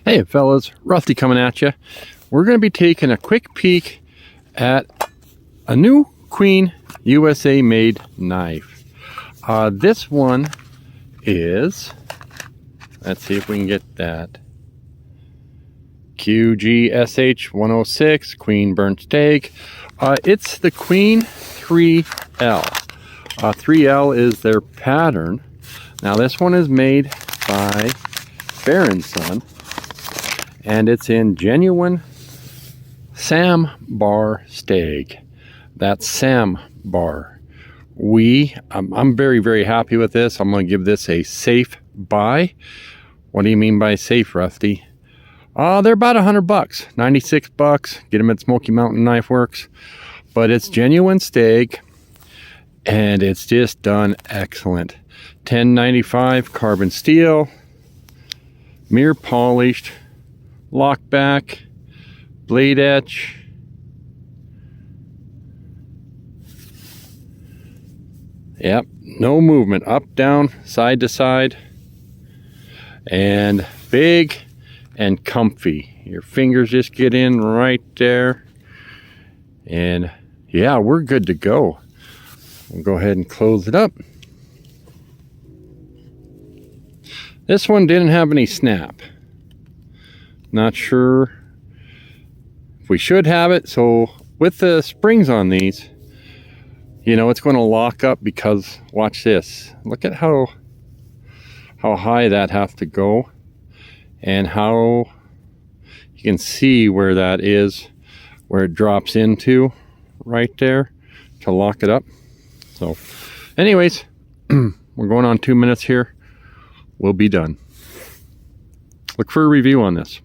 Hey fellas, Rusty coming at you. We're going to be taking a quick peek at a new Queen USA made knife. This one is, let's see if we can get that, QGSH 106 Queen Burnt Stag. It's the Queen 3L. 3L is their pattern. Now this one is made by Baron Son, and it's in genuine sambar stag. That's sambar. I'm very, very happy with this. I'm going to give this a safe buy. What do you mean by safe, Rusty? They're about $100, 96 bucks. Get them at Smoky Mountain Knife Works. But it's genuine stag, and it's just done excellent. 1095 carbon steel, mirror polished, lockback, blade etch. Yep, no movement, up, down, side to side, and big and comfy. Your fingers just get in right there, and yeah, we're good to go. We'll go ahead and close it up. This one didn't have any snap. Not sure if we should have it. So with the springs on these, you know, it's going to lock up because watch this. Look at how high that has to go, and how you can see where that is, where it drops into right there to lock it up. So anyways, we're going on 2 minutes here. We'll be done. Look for a review on this.